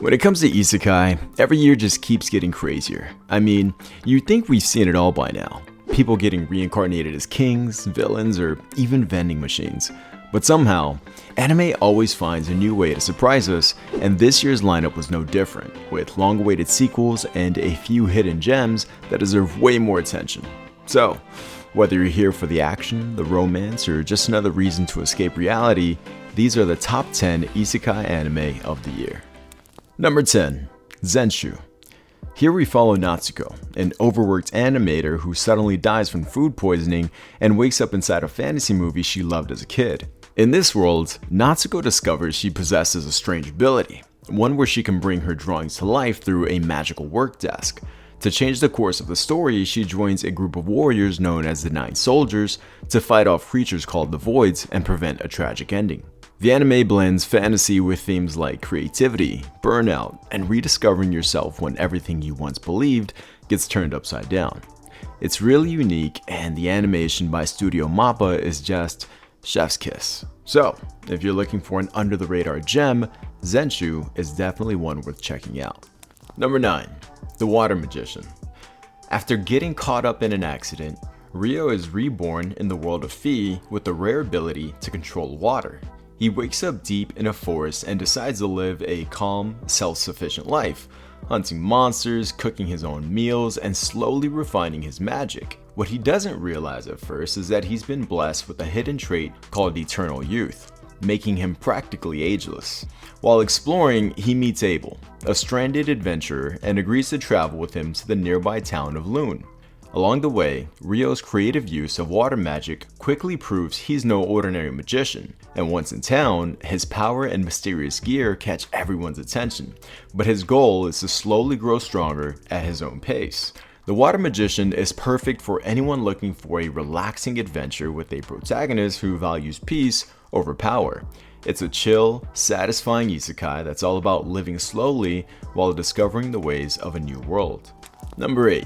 When it comes to isekai, every year just keeps getting crazier. I mean, you'd think we've seen it all by now. People getting reincarnated as kings, villains, or even vending machines. But somehow, anime always finds a new way to surprise us, and this year's lineup was no different, with long-awaited sequels and a few hidden gems that deserve way more attention. So, whether you're here for the action, the romance, or just another reason to escape reality, these are the top 10 isekai anime of the year. Number 10. Zenshu. Here we follow Natsuko, an overworked animator who suddenly dies from food poisoning and wakes up inside a fantasy movie she loved as a kid. In this world, Natsuko discovers she possesses a strange ability, one where she can bring her drawings to life through a magical work desk. To change the course of the story, she joins a group of warriors known as the Nine Soldiers to fight off creatures called the Voids and prevent a tragic ending. The anime blends fantasy with themes like creativity, burnout, and rediscovering yourself when everything you once believed gets turned upside down. It's really unique, and the animation by Studio Mappa is just chef's kiss. So, if you're looking for an under-the-radar gem, Zenshu is definitely one worth checking out. Number 9. The Water Magician. After getting caught up in an accident, Ryo is reborn in the world of Fee with the rare ability to control water. He wakes up deep in a forest and decides to live a calm, self-sufficient life, hunting monsters, cooking his own meals, and slowly refining his magic. What he doesn't realize at first is that he's been blessed with a hidden trait called Eternal Youth, making him practically ageless. While exploring, he meets Abel, a stranded adventurer, and agrees to travel with him to the nearby town of Loon. Along the way, Ryo's creative use of water magic quickly proves he's no ordinary magician, and once in town, his power and mysterious gear catch everyone's attention, but his goal is to slowly grow stronger at his own pace. The Water Magician is perfect for anyone looking for a relaxing adventure with a protagonist who values peace over power. It's a chill, satisfying isekai that's all about living slowly while discovering the ways of a new world. Number 8.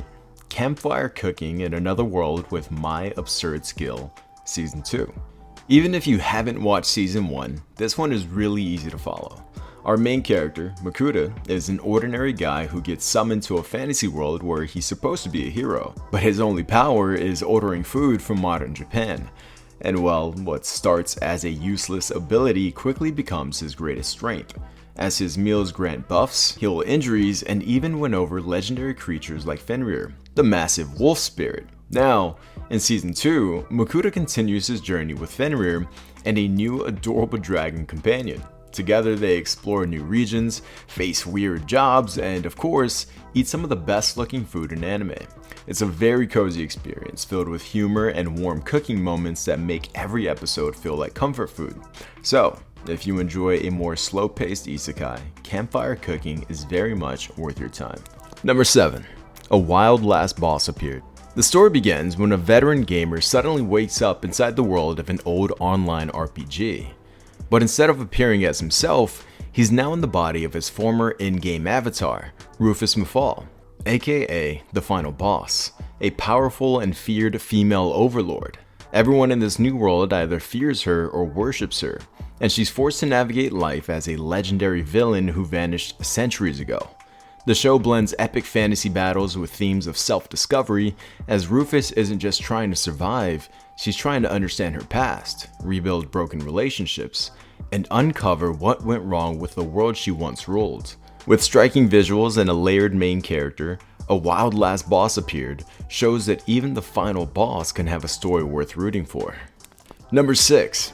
Campfire Cooking in Another World with My Absurd Skill, Season 2. Even if you haven't watched Season 1, this one is really easy to follow. Our main character, Makuta, is an ordinary guy who gets summoned to a fantasy world where he's supposed to be a hero, but his only power is ordering food from modern Japan. And well, what starts as a useless ability quickly becomes his greatest strength, as his meals grant buffs, heal injuries, and even win over legendary creatures like Fenrir, the massive wolf spirit. Now, in Season 2, Makuta continues his journey with Fenrir and a new adorable dragon companion. Together they explore new regions, face weird jobs, and of course, eat some of the best looking food in anime. It's a very cozy experience filled with humor and warm cooking moments that make every episode feel like comfort food. So, if you enjoy a more slow-paced isekai, Campfire Cooking is very much worth your time. Number 7. A wild last boss appeared. The story begins when a veteran gamer suddenly wakes up inside the world of an old online RPG. But instead of appearing as himself, he's now in the body of his former in-game avatar, Rufus Mafal, aka the final boss, a powerful and feared female overlord. Everyone in this new world either fears her or worships her, and she's forced to navigate life as a legendary villain who vanished centuries ago. The show blends epic fantasy battles with themes of self-discovery, as Rufus isn't just trying to survive, she's trying to understand her past, rebuild broken relationships, and uncover what went wrong with the world she once ruled. With striking visuals and a layered main character, a wild last boss appeared, shows that even the final boss can have a story worth rooting for. Number 6.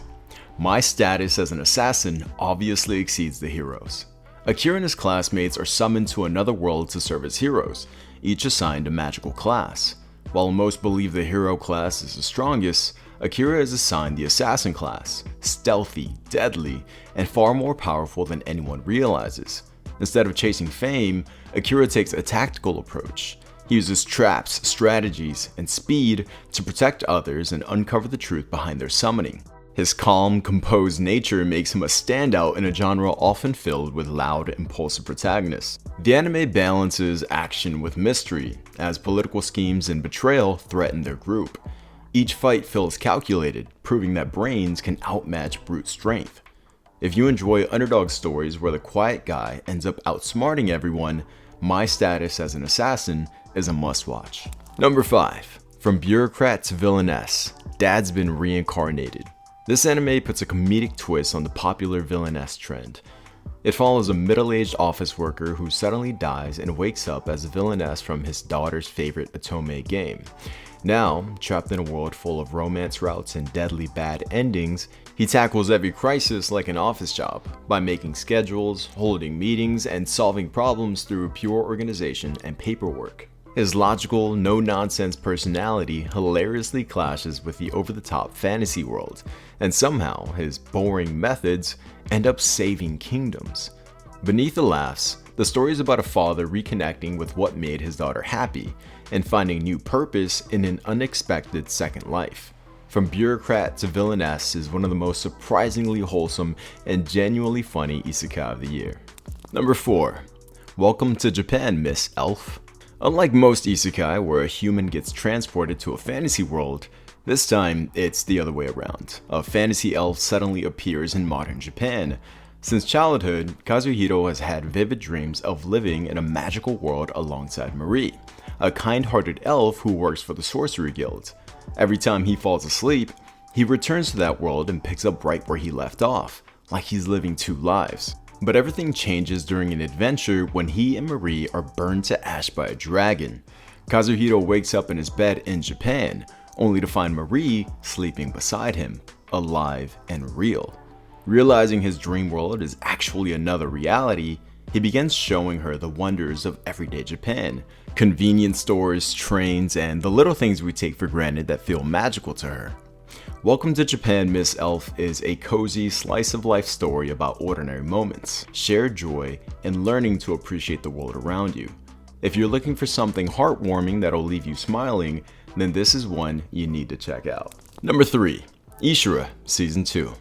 My status as an assassin obviously exceeds the heroes. Akira and his classmates are summoned to another world to serve as heroes, each assigned a magical class. While most believe the hero class is the strongest, Akira is assigned the assassin class, stealthy, deadly, and far more powerful than anyone realizes. Instead of chasing fame, Akira takes a tactical approach. He uses traps, strategies, and speed to protect others and uncover the truth behind their summoning. His calm, composed nature makes him a standout in a genre often filled with loud, impulsive protagonists. The anime balances action with mystery, as political schemes and betrayal threaten their group. Each fight feels calculated, proving that brains can outmatch brute strength. If you enjoy underdog stories where the quiet guy ends up outsmarting everyone, My Status as an Assassin is a must-watch. Number 5. From Bureaucrat to Villainess, Dad's Been Reincarnated. This anime puts a comedic twist on the popular villainess trend. It follows a middle-aged office worker who suddenly dies and wakes up as a villainess from his daughter's favorite otome game. Now, trapped in a world full of romance routes and deadly bad endings, he tackles every crisis like an office job by making schedules, holding meetings, and solving problems through pure organization and paperwork. His logical, no-nonsense personality hilariously clashes with the over-the-top fantasy world, and somehow his boring methods end up saving kingdoms. Beneath the laughs, the story is about a father reconnecting with what made his daughter happy and finding new purpose in an unexpected second life. From Bureaucrat to Villainess is one of the most surprisingly wholesome and genuinely funny isekai of the year. Number 4. Welcome to Japan, Miss Elf. Unlike most isekai where a human gets transported to a fantasy world, this time it's the other way around. A fantasy elf suddenly appears in modern Japan. Since childhood, Kazuhiro has had vivid dreams of living in a magical world alongside Marie, a kind-hearted elf who works for the Sorcery Guild. Every time he falls asleep, he returns to that world and picks up right where he left off, like he's living 2 lives. But everything changes during an adventure when he and Marie are burned to ash by a dragon. Kazuhiro wakes up in his bed in Japan, only to find Marie sleeping beside him, alive and real. Realizing his dream world is actually another reality, he begins showing her the wonders of everyday Japan, convenience stores, trains, and the little things we take for granted that feel magical to her. Welcome to Japan, Miss Elf is a cozy slice-of-life story about ordinary moments, shared joy, and learning to appreciate the world around you. If you're looking for something heartwarming that'll leave you smiling, then this is one you need to check out. Number 3. Ishura, Season 2.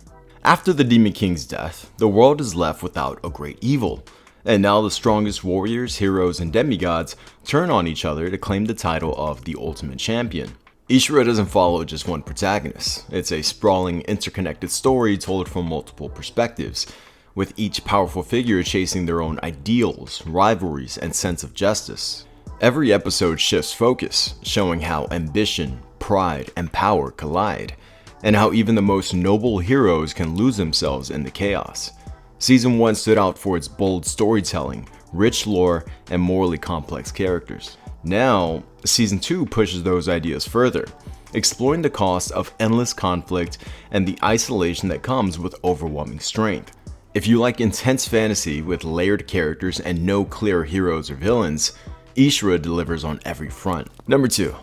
After the Demon King's death, the world is left without a great evil, and now the strongest warriors, heroes, and demigods turn on each other to claim the title of the Ultimate Champion. Ishura doesn't follow just one protagonist. It's a sprawling, interconnected story told from multiple perspectives, with each powerful figure chasing their own ideals, rivalries, and sense of justice. Every episode shifts focus, showing how ambition, pride, and power collide, and how even the most noble heroes can lose themselves in the chaos. Season 1 stood out for its bold storytelling, rich lore, and morally complex characters. Now, Season 2 pushes those ideas further, exploring the cost of endless conflict and the isolation that comes with overwhelming strength. If you like intense fantasy with layered characters and no clear heroes or villains, Ishura delivers on every front. Number 2.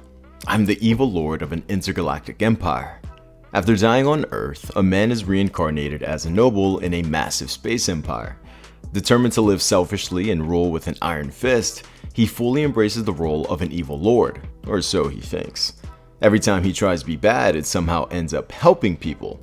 I'm the evil lord of an intergalactic empire. After dying on Earth, a man is reincarnated as a noble in a massive space empire. Determined to live selfishly and rule with an iron fist, he fully embraces the role of an evil lord, or so he thinks. Every time he tries to be bad, it somehow ends up helping people.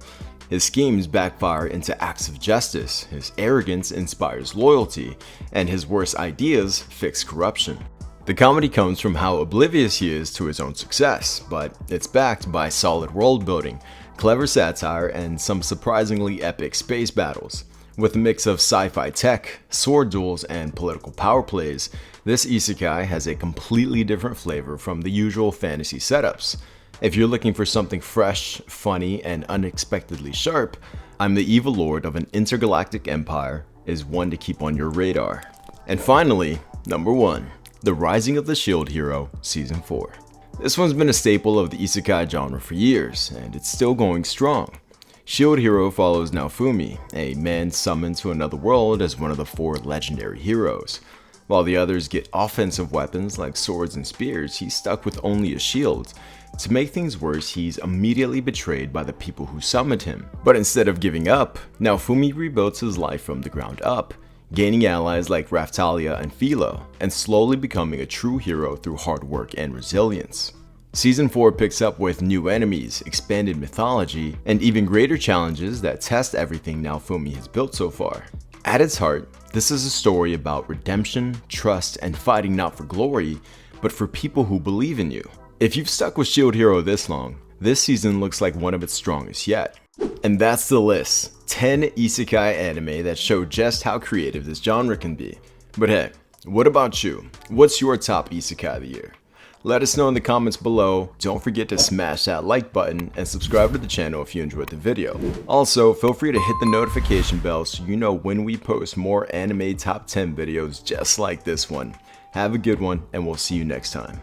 His schemes backfire into acts of justice, his arrogance inspires loyalty, and his worst ideas fix corruption. The comedy comes from how oblivious he is to his own success, but it's backed by solid world building, clever satire, and some surprisingly epic space battles. With a mix of sci-fi tech, sword duels, and political power plays, this isekai has a completely different flavor from the usual fantasy setups. If you're looking for something fresh, funny, and unexpectedly sharp, I'm the evil lord of an intergalactic empire is one to keep on your radar. And finally, number 1. The Rising of the Shield Hero, Season 4. This one's been a staple of the isekai genre for years, and it's still going strong. Shield Hero follows Naofumi, a man summoned to another world as one of the 4 legendary heroes. While the others get offensive weapons like swords and spears, he's stuck with only a shield. To make things worse, he's immediately betrayed by the people who summoned him. But instead of giving up, Naofumi rebuilds his life from the ground up, gaining allies like Raftalia and Philo, and slowly becoming a true hero through hard work and resilience. Season 4 picks up with new enemies, expanded mythology, and even greater challenges that test everything Naofumi has built so far. At its heart, this is a story about redemption, trust, and fighting not for glory, but for people who believe in you. If you've stuck with Shield Hero this long, this season looks like one of its strongest yet. And that's the list. 10 isekai anime that show just how creative this genre can be. But hey, what about you? What's your top isekai of the year? Let us know in the comments below. Don't forget to smash that like button and subscribe to the channel if you enjoyed the video. Also, feel free to hit the notification bell so you know when we post more anime top 10 videos just like this one. Have a good one, and we'll see you next time.